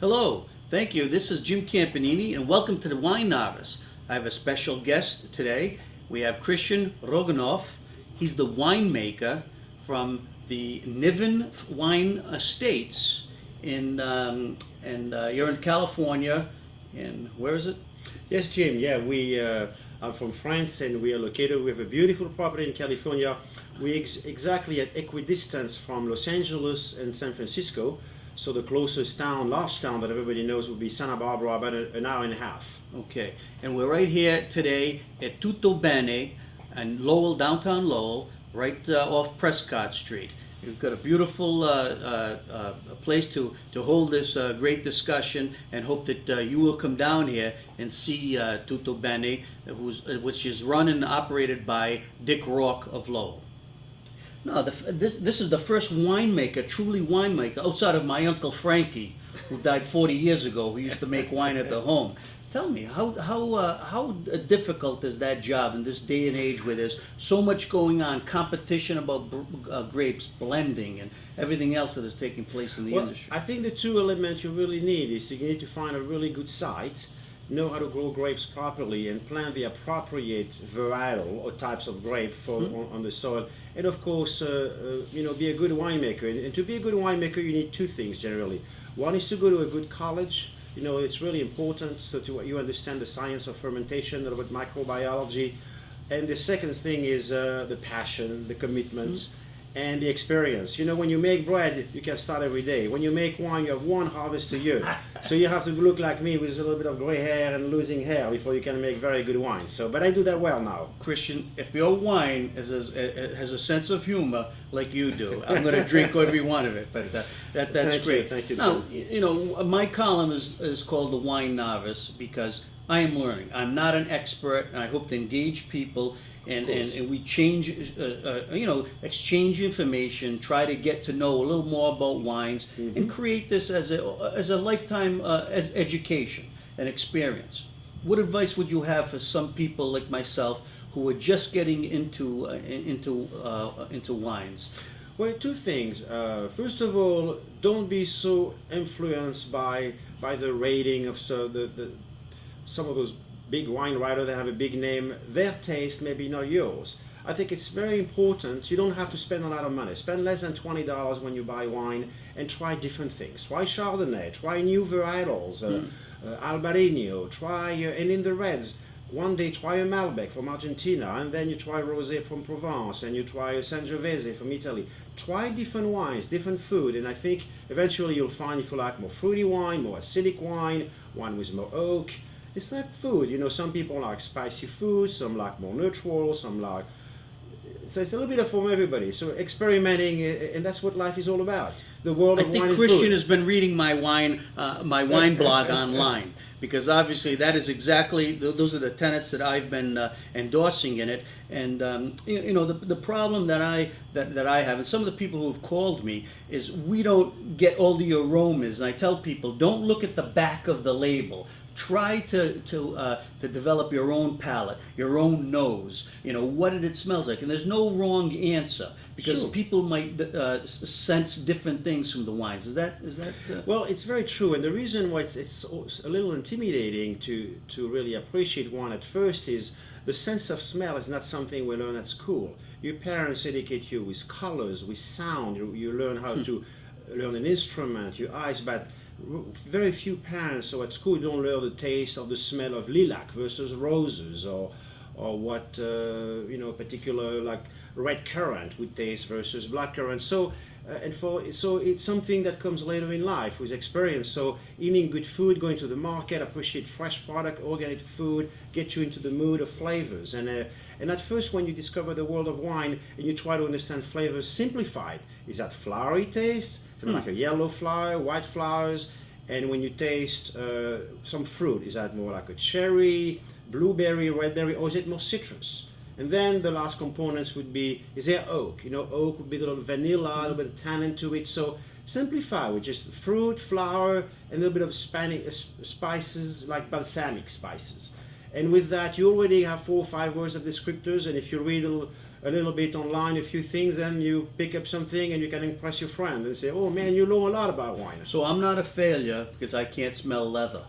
Hello, thank you. This is Jim Campanini, and welcome to the Wine Novice. I have a special guest today. We have Christian Roguenant. He's the winemaker from the Niven Wine Estates you're in California. And where is it? Yes, Jim. Yeah, we are from France, and we are located. We have a beautiful property in California. We exactly at equidistance from Los Angeles and San Francisco. So the closest town, large town that everybody knows, would be Santa Barbara, about an hour and a half. Okay, and we're right here today at Tutto Bene in Lowell, downtown Lowell, right off Prescott Street. We've got a beautiful place to hold this great discussion, and hope that you will come down here and see Tutto Bene, which is run and operated by Dick Rourke of Lowell. No, this is the first winemaker, truly winemaker, outside of my Uncle Frankie, who died 40 years ago, who used to make wine at the home. Tell me, how difficult is that job in this day and age where there's so much going on, competition about grapes, blending, and everything else that is taking place in the industry? I think the two elements you really need is you need to find a really good site, know how to grow grapes properly, and plant the appropriate varietal or types of grape on the soil, and of course, be a good winemaker. And to be a good winemaker, you need two things generally. One is to go to a good college. It's really important so you understand the science of fermentation, a little bit microbiology. And the second thing is the passion, the commitment, and the experience. When you make bread, you can start every day. When you make wine, you have one harvest a year. So you have to look like me with a little bit of gray hair and losing hair before you can make very good wine. But I do that well now. Christian, if your wine has a sense of humor like you do, I'm going to drink every one of it. But that's great. Thank you. Now, my column is called The Wine Novice because I am learning. I'm not an expert, and I hope to engage people and we exchange information, try to get to know a little more about wines, and create this as a lifetime education and experience. What advice would you have for some people like myself who are just getting into wines? Well, two things. First of all, don't be so influenced by the rating of some of those big wine writers that have a big name. Their taste may be not yours. I think it's very important. You don't have to spend a lot of money. Spend less than $20 when you buy wine, and try different things. Try Chardonnay, try new varietals, Albarino, and in the reds, one day try a Malbec from Argentina, and then you try Rosé from Provence, and you try a Sangiovese from Italy. Try different wines, different food, and I think eventually you'll find if you like more fruity wine, more acidic wine with more oak. It's like food, some people like spicy food, some like more neutral, some like... So it's a little bit from everybody. So experimenting, and that's what life is all about. The world of wine and food. I think Christian has been reading my wine blog online, because obviously that is exactly, those are the tenets that I've been endorsing in it. And the problem that I have, and some of the people who have called me, is we don't get all the aromas. And I tell people, don't look at the back of the label. Try to develop your own palate, your own nose. What did it smells like? And there's no wrong answer, because people might sense different things from the wines. Is that? Well, it's very true, and the reason why it's a little intimidating to really appreciate wine at first is the sense of smell is not something we learn at school. Your parents educate you with colors, with sound. You learn how to learn an instrument, your eyes, but very few parents at school don't learn the taste of the smell of lilac versus roses, or what particular like red currant would taste versus black currant. So it's something that comes later in life with experience. So eating good food, going to the market, appreciate fresh product, organic food, get you into the mood of flavors. And at first, when you discover the world of wine and you try to understand flavors simplified, is that flowery taste? Like a yellow flower, white flowers, and when you taste some fruit, is that more like a cherry, blueberry, red berry, or is it more citrus? And then the last components would be, is there oak? Oak would be a little vanilla, a little bit of tannin to it. So simplify with just fruit, flower, and a little bit of spices like balsamic spices. And with that, you already have 4 or 5 words of descriptors. And if you read a little bit online, a few things, and you pick up something and you can impress your friend and say, oh man, you know a lot about wine. So I'm not a failure because I can't smell leather.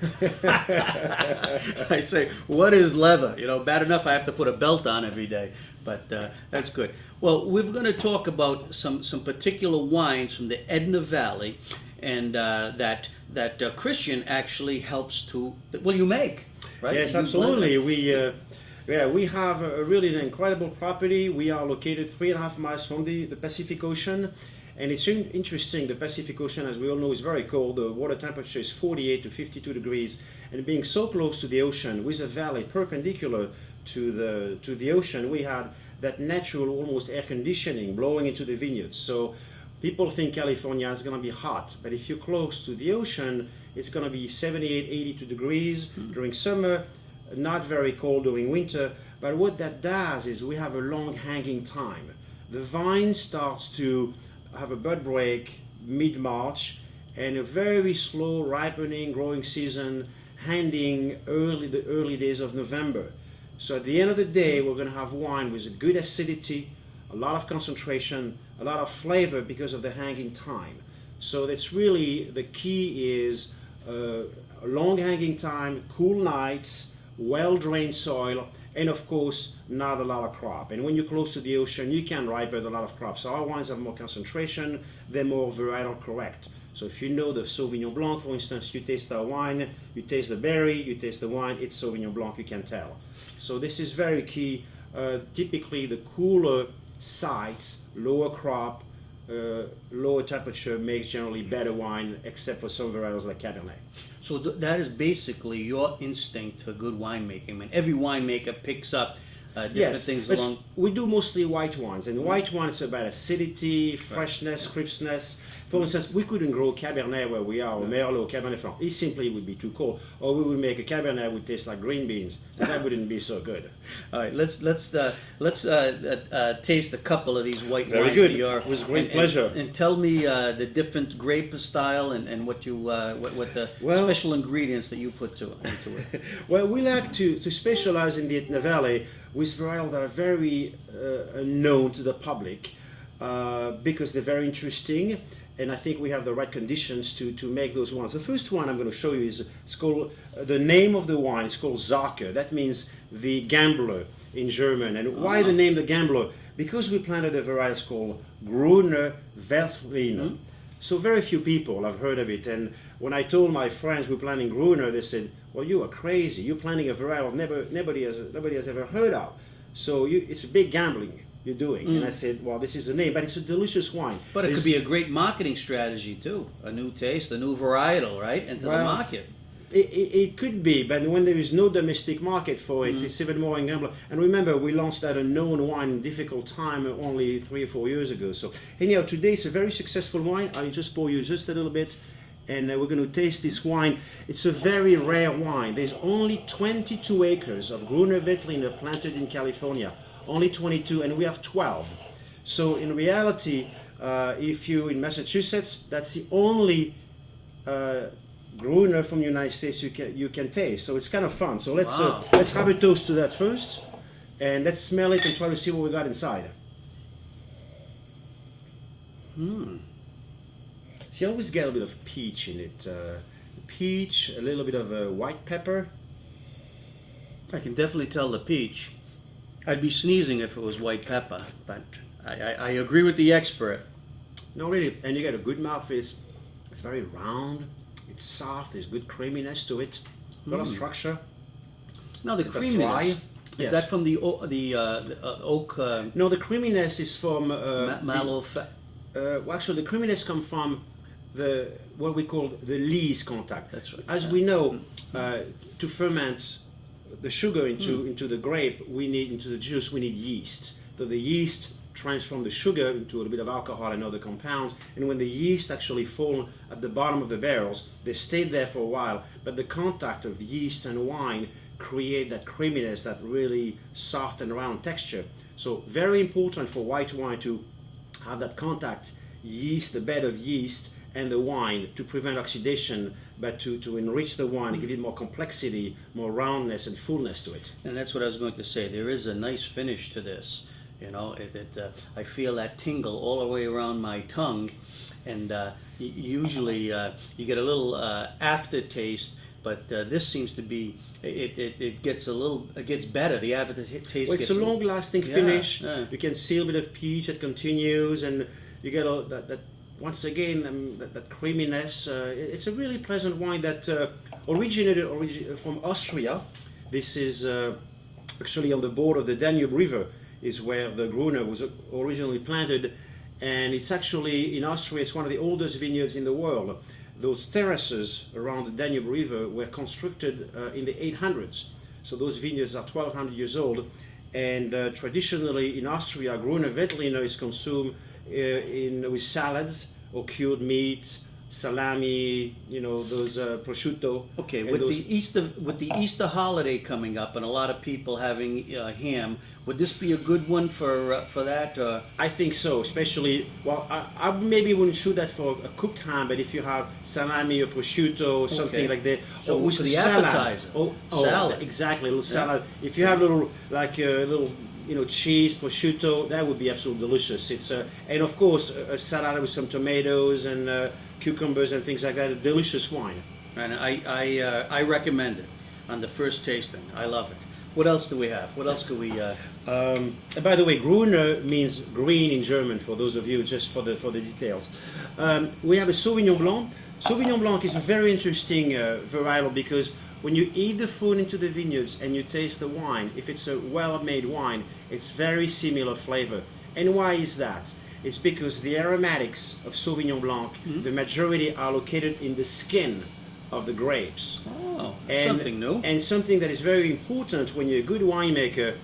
I say, what is leather? You know, bad enough I have to put a belt on every day, but that's good. Well, we're going to talk about some particular wines from the Edna Valley, and that Christian actually helps to. Well, you make, right? Yes, You absolutely. blend it. We have a really an incredible property. We are located 3.5 miles from the Pacific Ocean. And it's interesting, the Pacific Ocean, as we all know, is very cold. The water temperature is 48 to 52 degrees. And being so close to the ocean, with a valley perpendicular to the ocean, we had that natural, almost air conditioning blowing into the vineyards. So people think California is going to be hot, but if you're close to the ocean, it's going to be 78, 82 degrees during summer, not very cold during winter. But what that does is we have a long hanging time. The vine starts to have a bud break mid-March and a very slow ripening growing season ending the early days of November. So at the end of the day, we're going to have wine with a good acidity, a lot of concentration, a lot of flavor because of the hanging time. So that's really the key is a long hanging time, cool nights, well-drained soil, and of course, not a lot of crop. And when you're close to the ocean, you can ripen a lot of crops. So our wines have more concentration, they're more varietal correct. So if you know the Sauvignon Blanc, for instance, you taste our wine, you taste the berry, you taste the wine, it's Sauvignon Blanc, you can tell. So this is very key. Typically the cooler sites, lower crop, lower temperature makes generally better wine, except for some varietals like Cabernet. So that is basically your instinct for good winemaking. I mean, every winemaker picks up different things but along. we do mostly white wines, and white wine is about acidity, freshness, crispness. For instance, we couldn't grow Cabernet where we are, or Merlot, or Cabernet Franc. It simply would be too cold. Or we would make a Cabernet that would taste like green beans, and that wouldn't be so good. All right, let's taste a couple of these white Very wines. good. That you're, With great pleasure. And tell me the different grape style and what you what the special ingredients that you put into it. Well, we like to specialize in the Etna Valley with varietals that are very known to the public because they're very interesting, and I think we have the right conditions to make those wines. The first one I'm going to show you it's called, the name of the wine is called Zocker. That means the gambler in German. And why the name the gambler? Because we planted a variety called Gruner Veltliner. So very few people have heard of it, and when I told my friends we're planting Gruner, they said, well, you are crazy. You're planting a varietal nobody has ever heard of. So it's a big gambling you're doing. And I said, well, this is a name, but it's a delicious wine. But it could be a great marketing strategy too. A new taste, a new varietal, right, into the market. It could be, but when there is no domestic market for it, it's even more a gambler. And remember, we launched that unknown wine in difficult time only 3 or 4 years ago. So anyhow, today it's a very successful wine. I'll just pour you just a little bit, and we're going to taste this wine. It's a very rare wine. There's only 22 acres of Gruner Veltliner planted in California. Only 22, and we have 12. So in reality, if you're in Massachusetts, that's the only Gruner from the United States you can taste. So it's kind of fun. So let's have a toast to that first, and let's smell it and try to see what we got inside. See, I always get a bit of peach in it. Peach, a little bit of white pepper. I can definitely tell the peach. I'd be sneezing if it was white pepper, but I agree with the expert. No, really, and you get a good mouthfeel. It's very round. It's soft. There's good creaminess to it. A lot of structure. Now the creaminess. Is that from the oak? No, the creaminess is from mallow fat. Well, actually, the creaminess comes from what we call the lees contact. That's right. As we know, to ferment the sugar into the grape, into the juice, we need yeast. So the yeast transform the sugar into a little bit of alcohol and other compounds, and when the yeast actually fall at the bottom of the barrels, they stay there for a while, but the contact of yeast and wine create that creaminess, that really soft and round texture. So very important for white wine to have that contact, yeast, the bed of yeast and the wine, to prevent oxidation, but to enrich the wine and give it more complexity, more roundness and fullness to it. And that's what I was going to say. There is a nice finish to this. You know, I feel that tingle all the way around my tongue, and usually you get a little aftertaste. But this seems to be it gets a little it gets better. The aftertaste Well, it's gets a long-lasting finish. yeah. You can see a bit of peach that continues, and you get that once again that creaminess. It's a really pleasant wine that originated from Austria. This is actually on the border of the Danube River, is where the Gruner was originally planted, and it's actually in Austria. It's one of the oldest vineyards in the world. Those terraces around the Danube River were constructed in the 800s. So those vineyards are 1200 years old. And traditionally in Austria, Gruner Veltliner is consumed with salads or cured meat, salami, you know, those prosciutto. Okay, and with those, the Easter holiday coming up and a lot of people having ham, would this be a good one for that? I think so, especially, well, I maybe wouldn't shoot that for a cooked ham, but if you have salami or prosciutto or something Okay. like that, So with for the salad. appetizer, salad. Exactly, a little salad. If you have a little, you know, cheese, prosciutto, that would be absolutely delicious. It's and of course a salad with some tomatoes and cucumbers and things like that. A delicious wine. And I recommend it on the first tasting. I love it. What else do we have? What else could we? And by the way, Gruner means green in German. For those of you, just for the details, we have a Sauvignon Blanc. Sauvignon Blanc is a very interesting varietal because when you eat the food into the vineyards and you taste the wine, if it's a well-made wine, it's very similar flavor. And why is that? It's because the aromatics of Sauvignon Blanc, the majority are located in the skin of the grapes. Oh, that's something new. And something that is very important when you're a good winemaker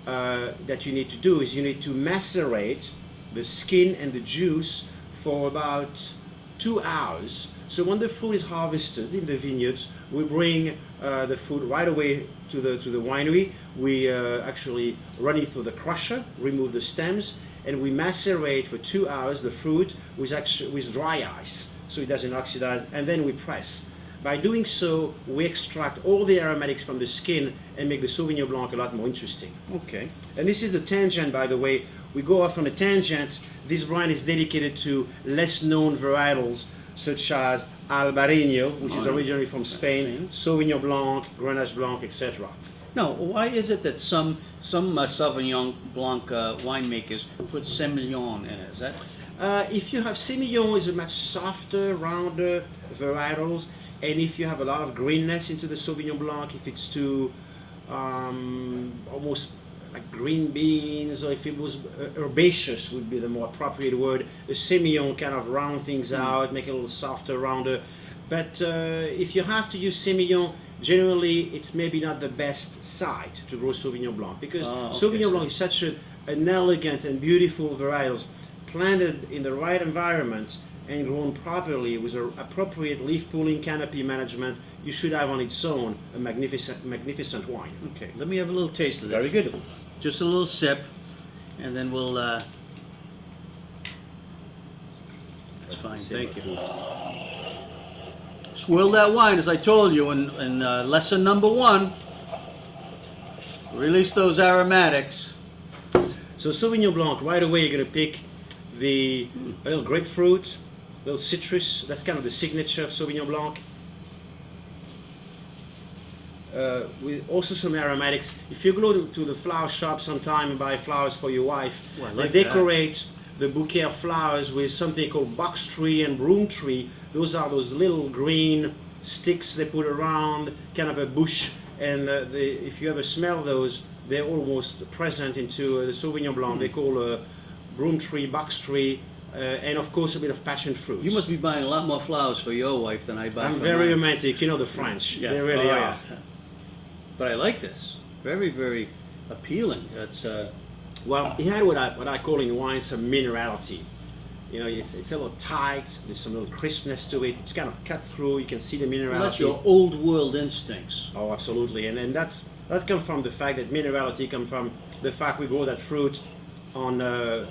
that you need to do is you need to macerate the skin and the juice for about 2 hours. So when the fruit is harvested in the vineyards, we bring the fruit right away to the winery. We actually run it through the crusher, remove the stems, and we macerate for 2 hours the fruit with dry ice, so it doesn't oxidize, and then we press. By doing so, we extract all the aromatics from the skin and make the Sauvignon Blanc a lot more interesting. Okay. And this is the tangent, by the way. We go off on a tangent. This brand is dedicated to less known varietals such as Albarino, which is originally from Spain, Sauvignon Blanc, Grenache Blanc, etc. Now, why is it that some Sauvignon Blanc winemakers put Semillon in it? Is that? If you have Semillon, is a much softer, rounder varietals, and if you have a lot of greenness into the Sauvignon Blanc, if it's too almost like green beans, or if it was herbaceous would be the more appropriate word. The Semillon kind of round things out, make it a little softer, rounder. But if you have to use Semillon, generally it's maybe not the best site to grow Sauvignon Blanc, because Sauvignon Blanc is such an elegant and beautiful varietals planted in the right environment and grown properly with an appropriate leaf pooling, canopy management. You should have on its own a magnificent wine. Okay, let me have a little taste of this. Very good. Just a little sip, and then we'll. That's fine, thank you. Swirl that wine, as I told you in lesson number 1. Release those aromatics. So Sauvignon Blanc, right away you're going to pick a little grapefruit, a little citrus. That's kind of the signature of Sauvignon Blanc. With also some aromatics. If you go to the flower shop sometime and buy flowers for your wife, like they decorate the bouquet of flowers with something called box tree and broom tree. Those are those little green sticks they put around, kind of a bush. And if you ever smell those, they're almost present into the Sauvignon Blanc. They call a broom tree, box tree, and of course a bit of passion fruit. You must be buying a lot more flowers for your wife than I buy I'm for very mine. romantic, you know the French. Yeah. They really are. Yeah. But I like this. Very, very appealing. That's Well, it had what I call in wine some minerality. You know, it's a little tight. There's some little crispness to it. It's kind of cut through. You can see the minerality. that's your old world instincts. Oh, absolutely. And that comes from the fact that minerality comes from the fact we grow that fruit on a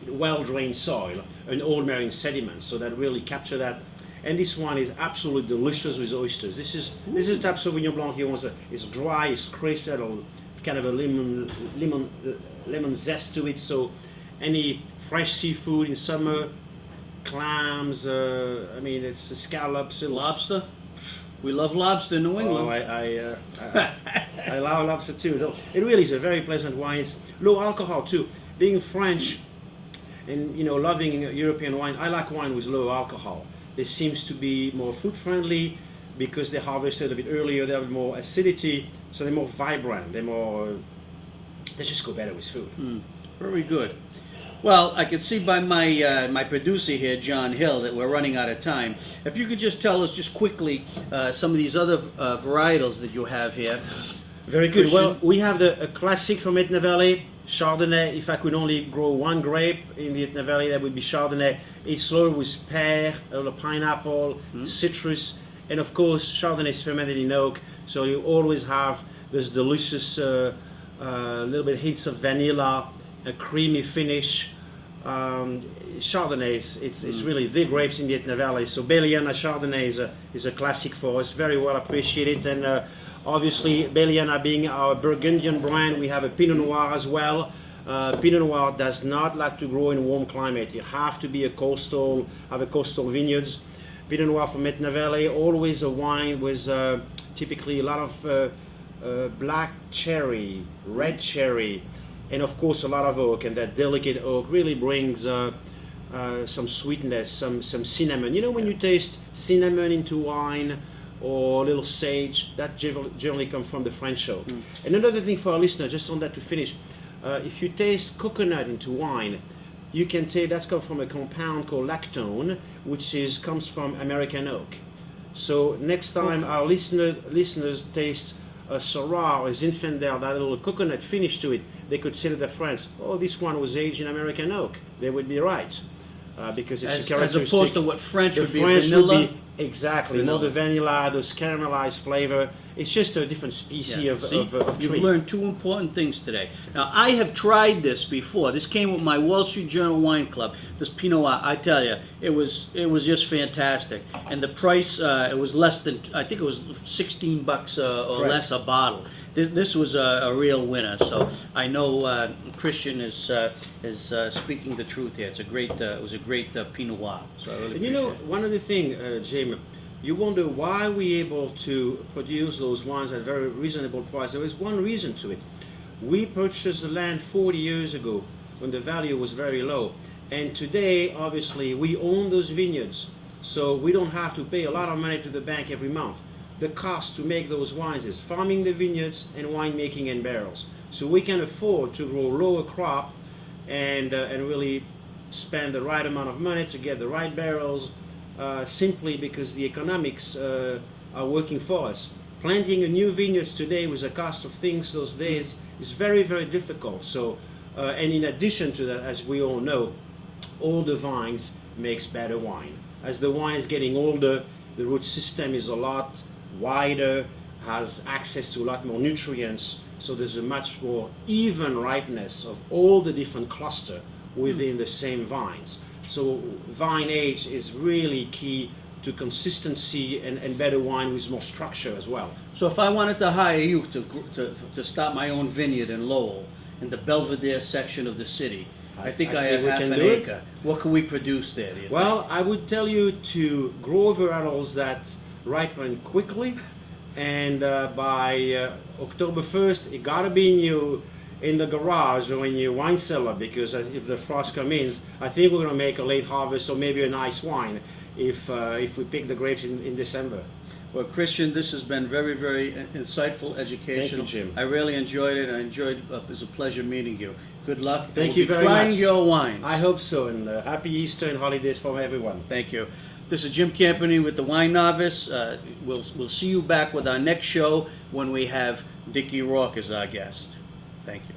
well-drained soil, an old marine sediment. So that really capture that. And this one is absolutely delicious with oysters. This is the type of Sauvignon Blanc he wants. It's dry, it's crisp, that kind of a lemon zest to it. So any fresh seafood in summer, clams. I mean, it's scallops, Lobster? We love lobster in New England. Oh, I love lobster too. No, it really is a very pleasant wine. It's low alcohol too. Being French, and loving European wine, I like wine with low alcohol. It seems to be more food friendly because they harvested a bit earlier. They have more acidity, so they're more vibrant. They just go better with food. Very good. Well, I can see by my my producer here, John Hill, that we're running out of time. If you could just tell us just quickly some of these other varietals that you have here. Very good. Christian? Well, we have a classic from Etna Valley, Chardonnay. If I could only grow one grape in the Etna Valley, that would be Chardonnay. It's loaded with pear, a little pineapple, citrus, and of course, Chardonnay is fermented in oak, so you always have this delicious little bit hints of vanilla, a creamy finish. Chardonnay, it's really the grapes in the Etna Valley. So Belliana Chardonnay is a classic for us, very well appreciated. And obviously, Belliana being our Burgundian brand, we have a Pinot Noir as well. Pinot Noir does not like to grow in warm climate. You have to be have a coastal vineyards. Pinot Noir from Etna Valley, always a wine with typically a lot of black cherry, red cherry, and of course a lot of oak, and that delicate oak really brings some sweetness, some cinnamon. When you taste cinnamon into wine or a little sage, that generally comes from the French oak. And another thing for our listener, just on that to finish, if you taste coconut into wine, you can tell that's come from a compound called lactone, which comes from American oak. So next time our listeners taste a Syrah or a Zinfandel, that little coconut finish to it, they could say to their friends, "Oh, this one was aged in American oak." They would be right, because it's a characteristic. As opposed to what French would be French vanilla. Would be, exactly, more the vanilla, those caramelized flavor. It's just a different species Yeah. of You've tree. learned two important things today. Now, I have tried this before. This came with my Wall Street Journal Wine Club. This Pinot Noir, I tell you, it was just fantastic. And the price, it was less than, I think it was $16 or Correct. less a bottle. This was a real winner. So I know Christian is speaking the truth here. It was a great Pinot Noir. So I really And appreciate it. one other thing, Jim, you wonder why we're able to produce those wines at very reasonable price. There is one reason to it. We purchased the land 40 years ago when the value was very low. And today, obviously, we own those vineyards. So we don't have to pay a lot of money to the bank every month. The cost to make those wines is farming the vineyards and winemaking in barrels. So we can afford to grow lower crop and really spend the right amount of money to get the right barrels, simply because the economics are working for us. Planting a new vineyard today with the cost of things those days is very, very difficult. So, and in addition to that, as we all know, older vines makes better wine. As the wine is getting older, the root system is a lot wider, has access to a lot more nutrients, so there's a much more even ripeness of all the different cluster within the same vines. So vine age is really key to consistency and better wine with more structure as well. So if I wanted to hire you to start my own vineyard in Lowell, in the Belvedere section of the city, I think I have we half can an do it. acre. What can we produce there, do you Well, I would tell you to grow varietals that ripen quickly, and by October 1st, it gotta be in the garage or in your wine cellar, because if the frost comes in, I think we're gonna make a late harvest or maybe a nice wine if we pick the grapes in December. Well, Christian, this has been very, very insightful, educational. Thank you, Jim. I really enjoyed it. it was a pleasure meeting you. Good luck. Thank We'll you be very trying much. your wines. I hope so, and happy Easter and holidays for everyone. Thank you. This is Jim Campany with the Wine Novice. We'll see you back with our next show when we have Dickie Rourke as our guest. Thank you.